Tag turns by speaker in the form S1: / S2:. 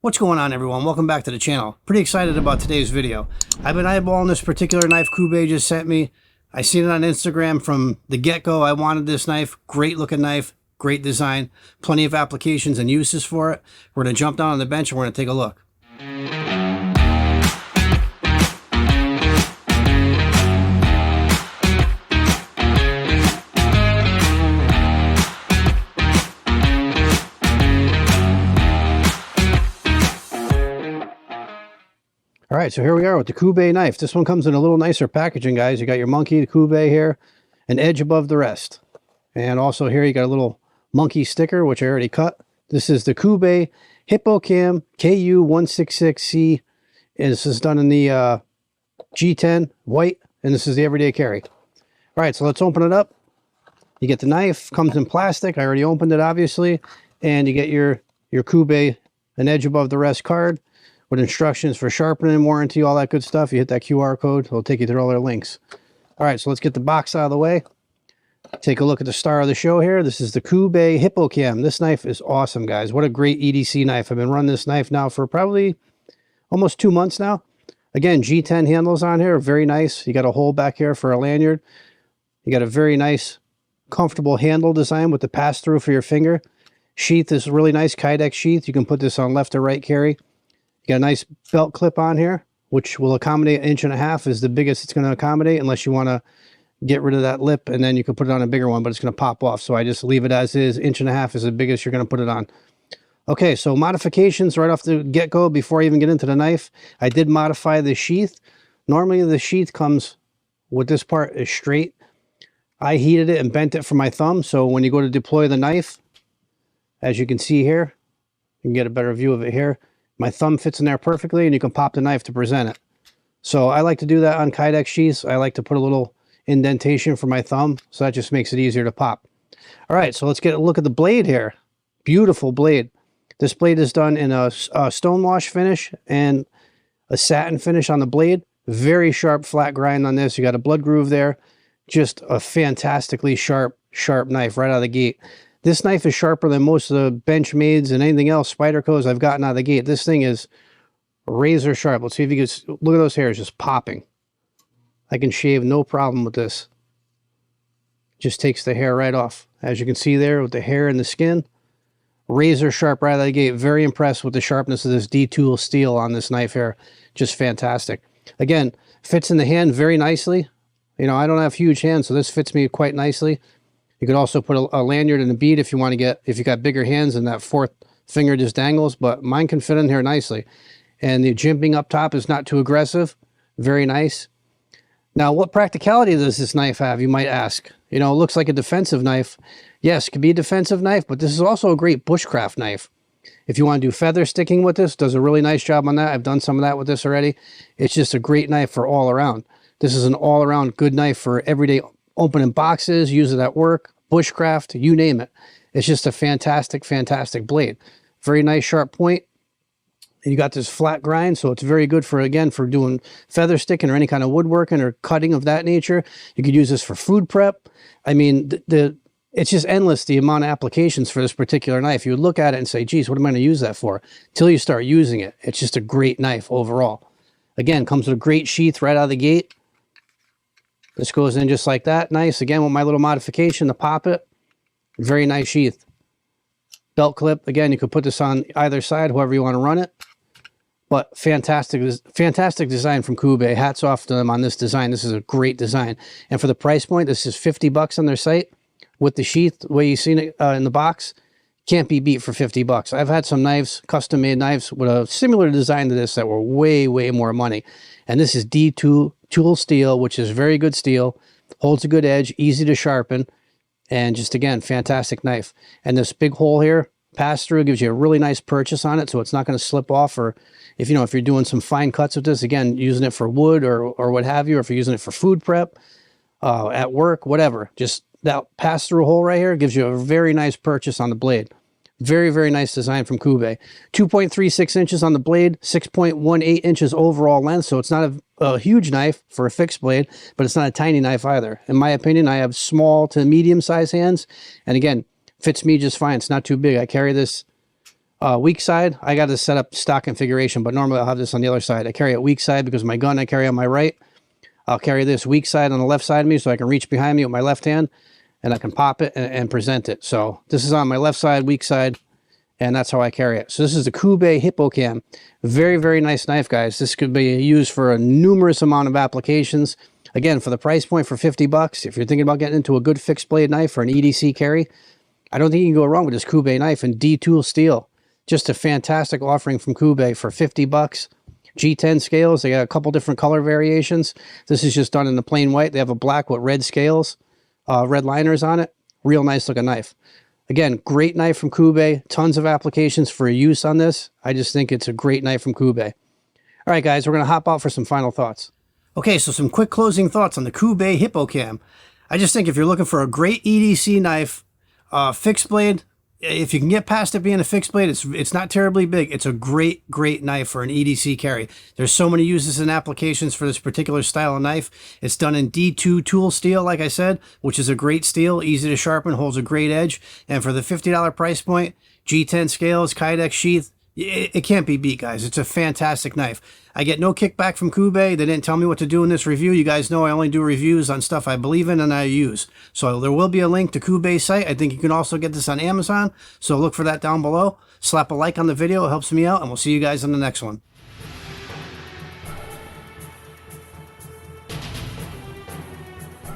S1: What's going on, everyone? Welcome back to the channel. Pretty excited about today's video. I've been eyeballing this particular knife Kubey just sent me. I seen it on Instagram from the get-go. I wanted this knife. Great looking knife, great design, plenty of applications and uses for it. We're going to jump down on the bench and we're going to take a look. All right, so here we are with the Kubey knife. This one comes in a little nicer packaging, guys. You got your monkey, the Kubey here, an edge above the rest. And also here you got a little monkey sticker, which I already cut. This is the Kubey Hippocam KU166C. And this is done in the G10 white, and this is the everyday carry. All right, so let's open it up. You get the knife, comes in plastic. I already opened it, obviously. And you get your Kubey, an edge above the rest card, with instructions for sharpening, warranty, all that good stuff. You hit that QR code, it'll take you through all their links. All right, so let's get the box out of the way. Take a look at the star of the show here. This is the Kubey Hippocam. This knife is awesome, guys. What a great EDC knife. I've been running this knife now for probably almost 2 months now. Again, G10 handles on here, very nice. You got a hole back here for a lanyard. You got a very nice, comfortable handle design with the pass-through for your finger. Sheath is a really nice Kydex sheath. You can put this on left or right carry. You got a nice belt clip on here, which will accommodate 1.5 inches is the biggest it's going to accommodate, unless you want to get rid of that lip, and then you can put it on a bigger one, but it's going to pop off. So I just leave it as is. 1.5 inches is the biggest you're going to put it on. Okay, so modifications right off the get-go before I even get into the knife. I did modify the sheath. Normally the sheath comes with this part is straight. I heated it and bent it for my thumb, so when you go to deploy the knife, as you can see here, you can get a better view of it here. My thumb fits in there perfectly, and you can pop the knife to present it. So I like to do that on Kydex sheaths. I like to put a little indentation for my thumb, so that just makes it easier to pop. All right, so let's get a look at the blade here. Beautiful blade. This blade is done in a stone wash finish and a satin finish on the blade. Very sharp, flat grind on this. You got a blood groove there. Just a fantastically sharp knife right out of the gate. This knife is sharper than most of the Benchmades and anything else, Spydercos I've gotten out of the gate. This thing is razor sharp. Let's see if you can look at those hairs just popping. I can shave no problem with this. Just takes the hair right off. As you can see there with the hair and the skin, razor sharp right out of the gate. Very impressed with the sharpness of this D-tool steel on this knife here. Just fantastic. Again, fits in the hand very nicely. You know, I don't have huge hands, so this fits me quite nicely. You could also put a lanyard and a bead if you want to get, if you got bigger hands and that fourth finger just dangles, but mine can fit in here nicely. And the jimping up top is not too aggressive. Very nice. Now, what practicality does this knife have, you might ask? You know, it looks like a defensive knife. Yes, it could be a defensive knife, but this is also a great bushcraft knife. If you want to do feather sticking with this, does a really nice job on that. I've done some of that with this already. It's just a great knife for all around. This is an all-around good knife for everyday opening boxes, use it at work, bushcraft, you name it. It's just a fantastic, fantastic blade. Very nice sharp point. And you got this flat grind, so it's very good for, again, for doing feather sticking or any kind of woodworking or cutting of that nature. You could use this for food prep. I mean, it's just endless, the amount of applications for this particular knife. You would look at it and say, geez, what am I going to use that for? Until you start using it. It's just a great knife overall. Again, comes with a great sheath right out of the gate. This goes in just like that. Nice. Again, with my little modification to pop it. Very nice sheath. Belt clip. Again, you could put this on either side, however you want to run it. But fantastic design from Kubey. Hats off to them on this design. This is a great design. And for the price point, this is $50 on their site. With the sheath, the way you've seen it in the box, can't be beat for $50. I've had some knives, custom-made knives, with a similar design to this that were way, way more money. And this is D2 tool steel, which is very good steel, holds a good edge, easy to sharpen, and just, again, fantastic knife. And this big hole here, pass-through, gives you a really nice purchase on it, so it's not going to slip off. Or if, you know, if you're doing some fine cuts with this, again, using it for wood or what have you, or if you're using it for food prep, at work, whatever, just that pass-through hole right here gives you a very nice purchase on the blade. Very, very nice design from Kubey. 2.36 inches on the blade, 6.18 inches overall length, so it's not a huge knife for a fixed blade, but it's not a tiny knife either. In my opinion, I have small to medium-sized hands, and again, fits me just fine. It's not too big. I carry this Weak side, I got to set up stock configuration, but normally I'll have this on the other side. I carry it weak side because my gun I carry on my right. I'll carry this weak side on the left side of me so I can reach behind me with my left hand and I can pop it and present it. So this is on my left side, weak side, and that's how I carry it. So this is the Kubey Hippocam. Very, very nice knife, guys. This could be used for a numerous amount of applications. Again, for the price point for 50 bucks, if you're thinking about getting into a good fixed blade knife for an EDC carry, I don't think you can go wrong with this Kubey knife and D-tool steel. Just a fantastic offering from Kubey for 50 bucks. G10 scales, they got a couple different color variations. This is just done in the plain white. They have a black with red scales, red liners on it. Real nice looking knife. Again, great knife from Kubey. Tons of applications for use on this. I just think it's a great knife from Kubey. All right, guys, we're going to hop out for some final thoughts. Okay, so some quick closing thoughts on the Kubey Hippocam. I just think if you're looking for a great EDC knife, fixed blade, if you can get past it being a fixed blade, it's not terribly big. It's a great knife for an EDC carry. There's so many uses and applications for this particular style of knife. It's done in D2 tool steel, like I said, which is a great steel, easy to sharpen, holds a great edge. And for the $50 price point, G10 scales, Kydex sheath, it can't be beat, guys. It's a fantastic knife. I get no kickback from Kubey. They didn't tell me what to do in this review. You guys know I only do reviews on stuff I believe in and I use. So there will be a link to Kubey's site. I think you can also get this on Amazon. So look for that down below. Slap a like on the video. It helps me out. And we'll see you guys in the next one.